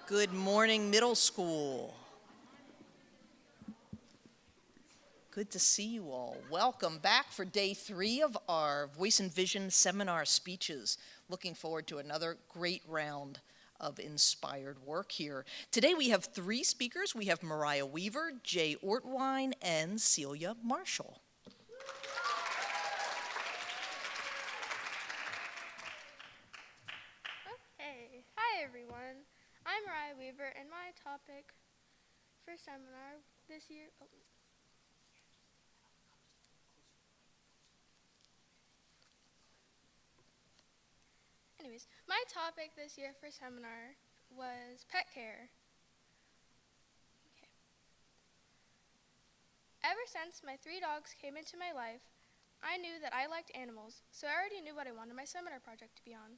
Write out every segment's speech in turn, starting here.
Good morning, middle school. Good to see you all. Welcome back for day 3 of our Voice and Vision seminar speeches. Looking forward to another great round of inspired work here. Today we have 3 speakers. We have Mariah Weaver, Jay Ortwine, and Celia Marshall. Okay, hi everyone. I'm Mariah Weaver, and my topic for seminar this year. My topic this year for seminar was pet care. Okay. Ever since my 3 dogs came into my life, I knew that I liked animals, so I already knew what I wanted my seminar project to be on.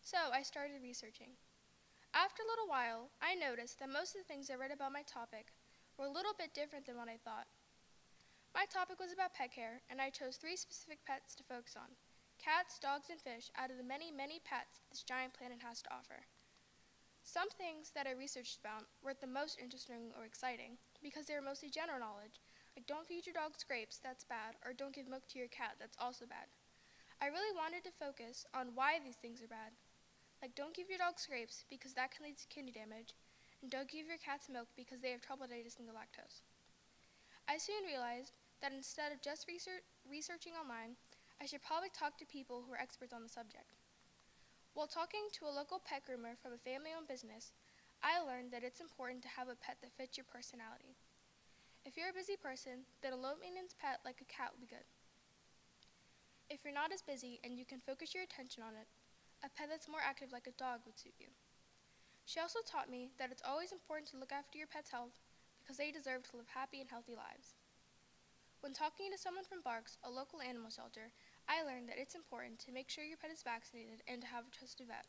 So I started researching. After a little while, I noticed that most of the things I read about my topic were a little bit different than what I thought. My topic was about pet care, and I chose 3 specific pets to focus on: cats, dogs, and fish out of the many, many pets this giant planet has to offer. Some things that I researched about weren't the most interesting or exciting because they were mostly general knowledge, like don't feed your dog scrapes, that's bad, or don't give milk to your cat, that's also bad. I really wanted to focus on why these things are bad, like don't give your dog scrapes because that can lead to kidney damage, and don't give your cats milk because they have trouble digesting the lactose. I soon realized that instead of just researching online, I should probably talk to people who are experts on the subject. While talking to a local pet groomer from a family-owned business, I learned that it's important to have a pet that fits your personality. If you're a busy person, then a low-maintenance pet like a cat would be good. If you're not as busy and you can focus your attention on it, a pet that's more active like a dog would suit you. She also taught me that it's always important to look after your pet's health because they deserve to live happy and healthy lives. When talking to someone from Barks, a local animal shelter, I learned that it's important to make sure your pet is vaccinated and to have a trusted vet.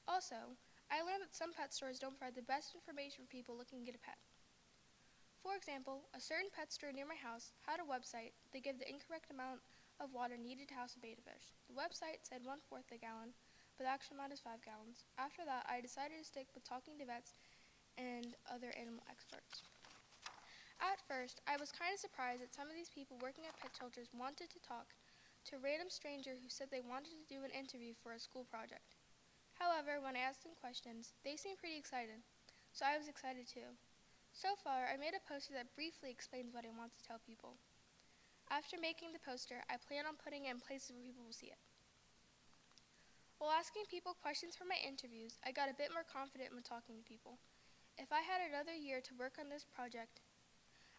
Also, I learned that some pet stores don't provide the best information for people looking to get a pet. For example, a certain pet store near my house had a website that gave the incorrect amount of water needed to house a betta fish. The website said 1/4 a gallon, but the actual amount is 5 gallons. After that, I decided to stick with talking to vets and other animal experts. At first, I was kind of surprised that some of these people working at pet shelters wanted to talk to a random stranger who said they wanted to do an interview for a school project. However, when I asked them questions, they seemed pretty excited, so I was excited too. So far, I made a poster that briefly explains what I want to tell people. After making the poster, I plan on putting it in places where people will see it. While asking people questions for my interviews, I got a bit more confident when talking to people. If I had another year to work on this project,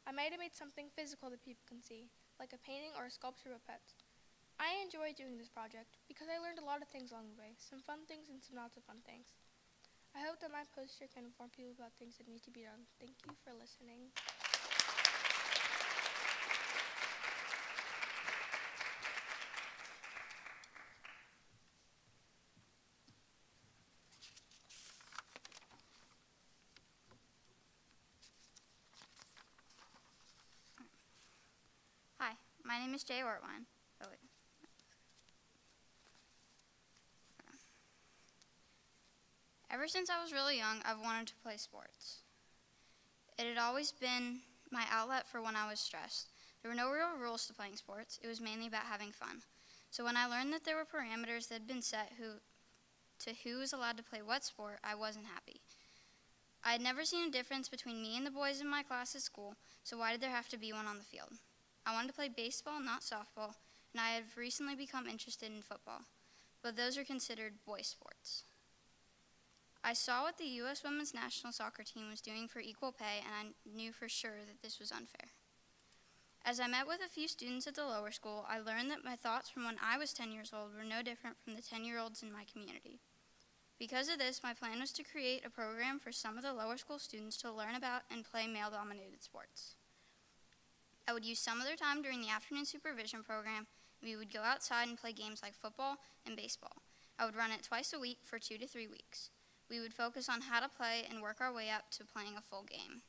I might have made something physical that people can see, like a painting or a sculpture of pets. I enjoy doing this project because I learned a lot of things along the way, some fun things and some not so fun things. I hope that my poster can inform people about things that need to be done. Thank you for listening. Hi, my name is Jay Ortwine. Ever since I was really young, I've wanted to play sports. It had always been my outlet for when I was stressed. There were no real rules to playing sports. It was mainly about having fun. So when I learned that there were parameters that had been set to who was allowed to play what sport, I wasn't happy. I had never seen a difference between me and the boys in my class at school, so why did there have to be one on the field? I wanted to play baseball, not softball, and I have recently become interested in football, but those are considered boy sports. I saw what the U.S. women's national soccer team was doing for equal pay, and I knew for sure that this was unfair. As I met with a few students at the lower school, I learned that my thoughts from when I was 10 years old were no different from the 10-year-olds in my community. Because of this, my plan was to create a program for some of the lower school students to learn about and play male-dominated sports. I would use some of their time during the afternoon supervision program, and we would go outside and play games like football and baseball. I would run it twice a week for 2 to 3 weeks. We would focus on how to play and work our way up to playing a full game.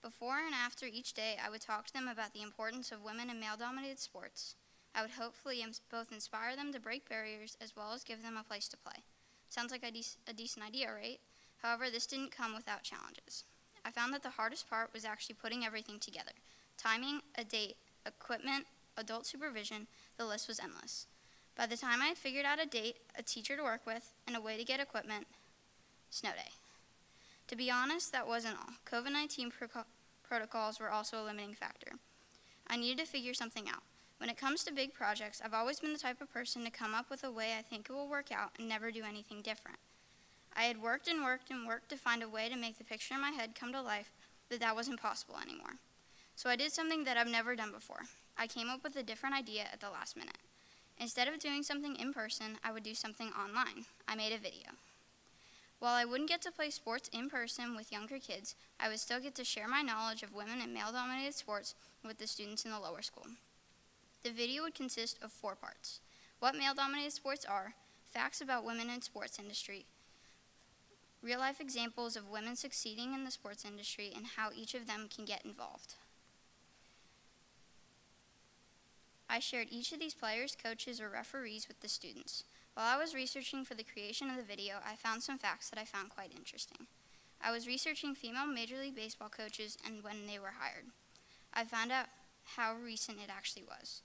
Before and after each day, I would talk to them about the importance of women in male-dominated sports. I would hopefully both inspire them to break barriers as well as give them a place to play. Sounds like a decent idea, right? However, this didn't come without challenges. I found that the hardest part was actually putting everything together. Timing, a date, equipment, adult supervision, the list was endless. By the time I had figured out a date, a teacher to work with, and a way to get equipment, snow day. To be honest, that wasn't all. COVID-19 protocols were also a limiting factor. I needed to figure something out. When it comes to big projects, I've always been the type of person to come up with a way I think it will work out and never do anything different. I had worked and worked and worked to find a way to make the picture in my head come to life, but that wasn't possible anymore. So I did something that I've never done before. I came up with a different idea at the last minute. Instead of doing something in person, I would do something online. I made a video. While I wouldn't get to play sports in person with younger kids, I would still get to share my knowledge of women and male-dominated sports with the students in the lower school. The video would consist of 4 parts: what male-dominated sports are, facts about women in sports industry, real-life examples of women succeeding in the sports industry, and how each of them can get involved. I shared each of these players, coaches, or referees with the students. While I was researching for the creation of the video, I found some facts that I found quite interesting. I was researching female Major League Baseball coaches and when they were hired. I found out how recent it actually was.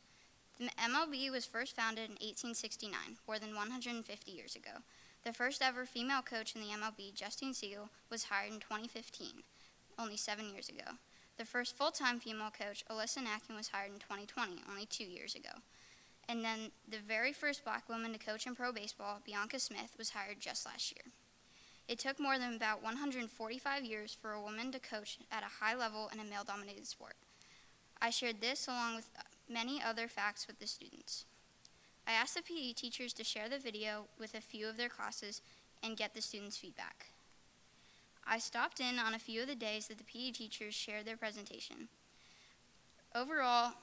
The MLB was first founded in 1869, more than 150 years ago. The first ever female coach in the MLB, Justine Siegel, was hired in 2015, only 7 years ago. The first full-time female coach, Alyssa Nacken, was hired in 2020, only 2 years ago. And then the very first black woman to coach in pro baseball, Bianca Smith, was hired just last year. It took more than about 145 years for a woman to coach at a high level in a male-dominated sport. I shared this along with many other facts with the students. I asked the PE teachers to share the video with a few of their classes and get the students' feedback. I stopped in on a few of the days that the PE teachers shared their presentation. Overall,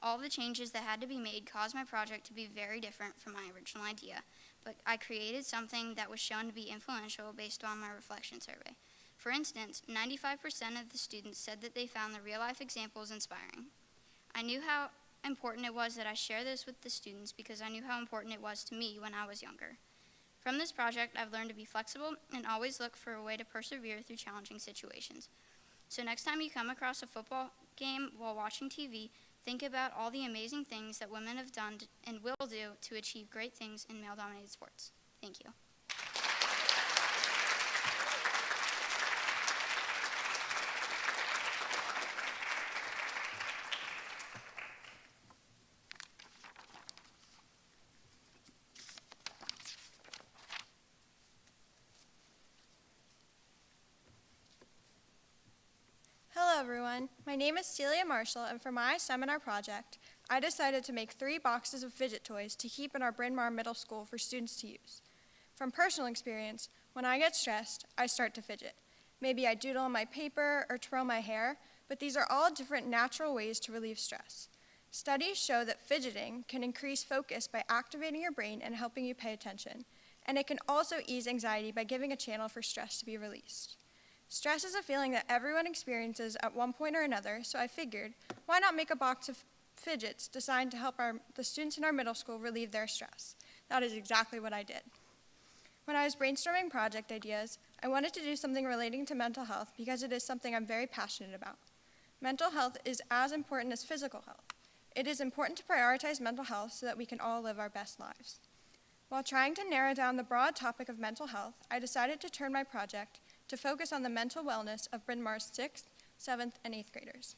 all the changes that had to be made caused my project to be very different from my original idea, but I created something that was shown to be influential based on my reflection survey. For instance, 95% of the students said that they found the real-life examples inspiring. I knew how important it was that I share this with the students because I knew how important it was to me when I was younger. From this project, I've learned to be flexible and always look for a way to persevere through challenging situations. So next time you come across a football game while watching TV, think about all the amazing things that women have done and will do to achieve great things in male-dominated sports. Thank you. Hello everyone, my name is Celia Marshall, and for my seminar project, I decided to make 3 boxes of fidget toys to keep in our Bryn Mawr Middle School for students to use. From personal experience, when I get stressed, I start to fidget. Maybe I doodle on my paper or twirl my hair, but these are all different natural ways to relieve stress. Studies show that fidgeting can increase focus by activating your brain and helping you pay attention, and it can also ease anxiety by giving a channel for stress to be released. Stress is a feeling that everyone experiences at one point or another, so I figured, why not make a box of fidgets designed to help the students in our middle school relieve their stress? That is exactly what I did. When I was brainstorming project ideas, I wanted to do something relating to mental health because it is something I'm very passionate about. Mental health is as important as physical health. It is important to prioritize mental health so that we can all live our best lives. While trying to narrow down the broad topic of mental health, I decided to turn my project to focus on the mental wellness of Bryn Mawr's 6th, 7th, and 8th graders.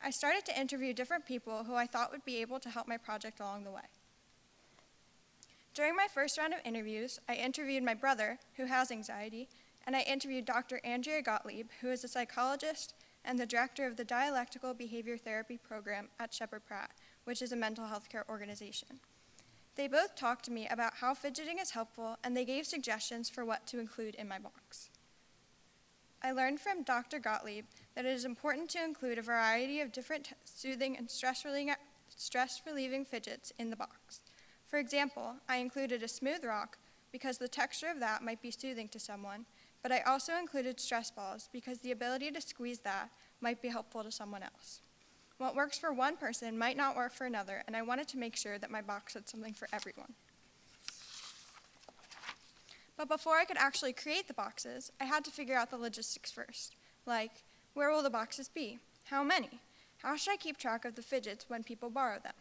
I started to interview different people who I thought would be able to help my project along the way. During my first round of interviews, I interviewed my brother, who has anxiety, and I interviewed Dr. Andrea Gottlieb, who is a psychologist and the director of the Dialectical Behavior Therapy Program at Shepherd Pratt, which is a mental health care organization. They both talked to me about how fidgeting is helpful, and they gave suggestions for what to include in my box. I learned from Dr. Gottlieb that it is important to include a variety of different soothing and stress-relieving fidgets in the box. For example, I included a smooth rock because the texture of that might be soothing to someone, but I also included stress balls because the ability to squeeze that might be helpful to someone else. What works for one person might not work for another, and I wanted to make sure that my box had something for everyone. But before I could actually create the boxes, I had to figure out the logistics first, like, where will the boxes be? How many? How should I keep track of the fidgets when people borrow them?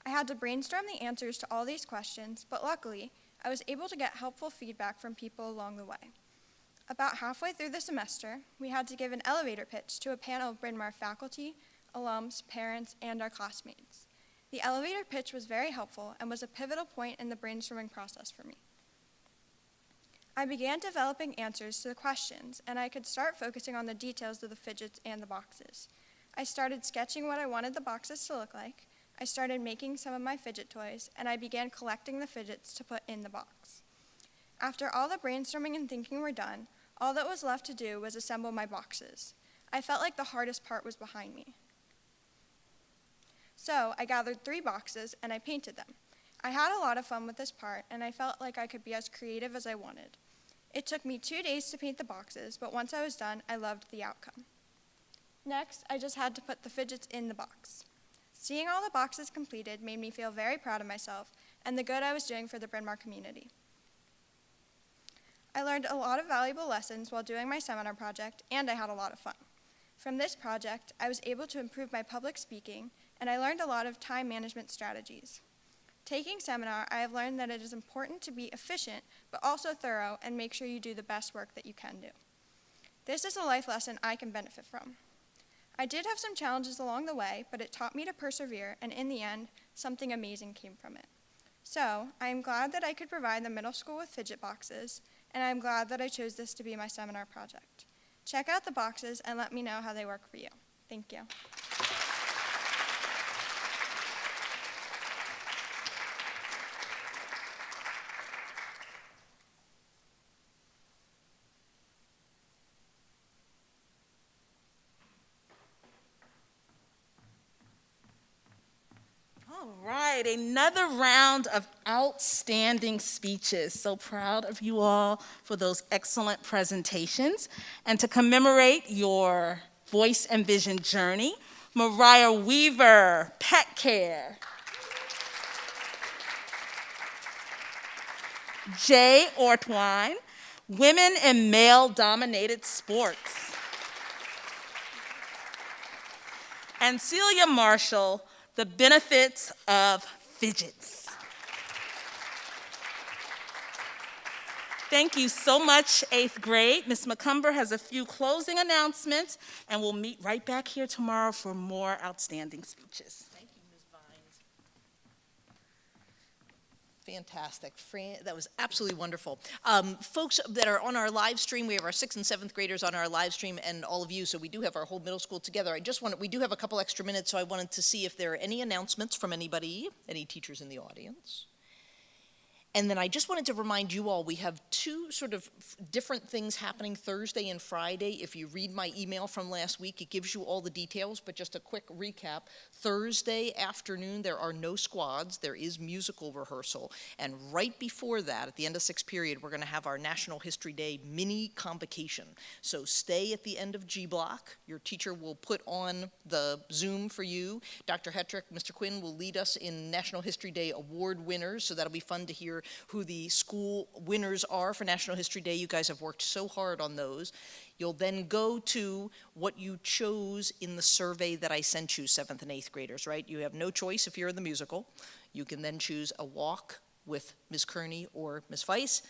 I had to brainstorm the answers to all these questions, but luckily, I was able to get helpful feedback from people along the way. About halfway through the semester, we had to give an elevator pitch to a panel of Bryn Mawr faculty, alums, parents, and our classmates. The elevator pitch was very helpful and was a pivotal point in the brainstorming process for me. I began developing answers to the questions, and I could start focusing on the details of the fidgets and the boxes. I started sketching what I wanted the boxes to look like. I started making some of my fidget toys, and I began collecting the fidgets to put in the box. After all the brainstorming and thinking were done, all that was left to do was assemble my boxes. I felt like the hardest part was behind me. So I gathered 3 boxes and I painted them. I had a lot of fun with this part, and I felt like I could be as creative as I wanted. It took me 2 days to paint the boxes, but once I was done, I loved the outcome. Next, I just had to put the fidgets in the box. Seeing all the boxes completed made me feel very proud of myself and the good I was doing for the Bryn Mawr community. I learned a lot of valuable lessons while doing my seminar project, and I had a lot of fun. From this project, I was able to improve my public speaking, and I learned a lot of time management strategies. Taking seminar, I have learned that it is important to be efficient, but also thorough, and make sure you do the best work that you can do. This is a life lesson I can benefit from. I did have some challenges along the way, but it taught me to persevere, and in the end, something amazing came from it. So, I am glad that I could provide the middle school with fidget boxes, and I am glad that I chose this to be my seminar project. Check out the boxes and let me know how they work for you. Thank you. All right, another round of outstanding speeches. So proud of you all for those excellent presentations. And to commemorate your voice and vision journey, Mariah Weaver, Pet Care. Jay Ortwine, Women in Male-Dominated Sports. And Celia Marshall, The Benefits of Fidgets. Thank you so much, 8th grade. Ms. McCumber has a few closing announcements, and we'll meet right back here tomorrow for more outstanding speeches. Thank you, Ms. Vines. Fantastic. That was absolutely wonderful. Folks that are on our live stream, we have our 6th and 7th graders on our live stream and all of you, so we do have our whole middle school together. We do have a couple extra minutes, so I wanted to see if there are any announcements from anybody, any teachers in the audience. And then I just wanted to remind you all, we have 2 sort of different things happening Thursday and Friday. If you read my email from last week, it gives you all the details, but just a quick recap. Thursday afternoon, there are no squads. There is musical rehearsal. And right before that, at the end of 6th period, we're going to have our National History Day mini convocation. So stay at the end of G block. Your teacher will put on the Zoom for you. Dr. Hetrick, Mr. Quinn will lead us in National History Day award winners, so that'll be fun to hear who the school winners are for National History Day. You guys have worked so hard on those. You'll then go to what you chose in the survey that I sent you, 7th and 8th graders, right? You have no choice if you're in the musical. You can then choose a walk with Ms. Kearney or Ms. Weiss,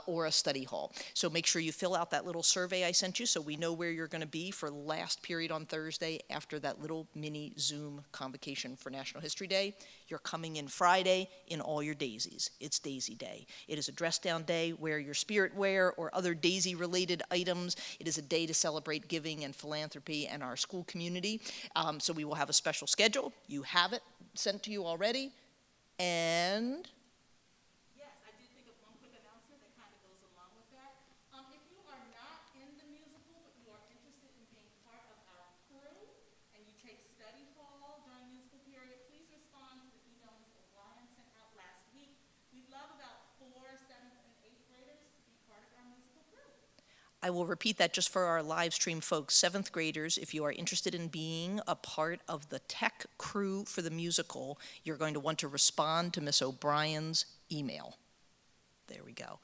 or a study hall. So make sure you fill out that little survey I sent you so we know where you're going to be for last period on Thursday after that little mini Zoom convocation for National History Day. You're coming in Friday in all your daisies. It's Daisy Day. It is a dress down day. Wear your spirit wear or other daisy related items. It is a day to celebrate giving and philanthropy and our school community. So we will have a special schedule. You have it sent to you already. And I will repeat that just for our live stream folks. 7th graders, if you are interested in being a part of the tech crew for the musical, you're going to want to respond to Miss O'Brien's email. There we go.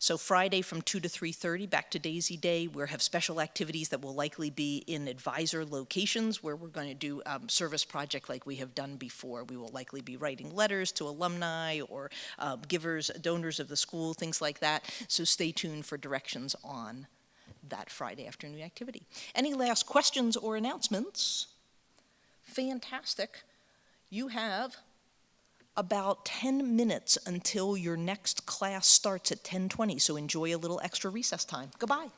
So Friday from 2 to 3:30, back to Daisy Day. We'll have special activities that will likely be in advisor locations where we're going to do service project like we have done before. We will likely be writing letters to alumni or givers, donors of the school, things like that. So stay tuned for directions on that Friday afternoon activity. Any last questions or announcements? Fantastic. You have about 10 minutes until your next class starts at 10:20, so enjoy a little extra recess time. Goodbye.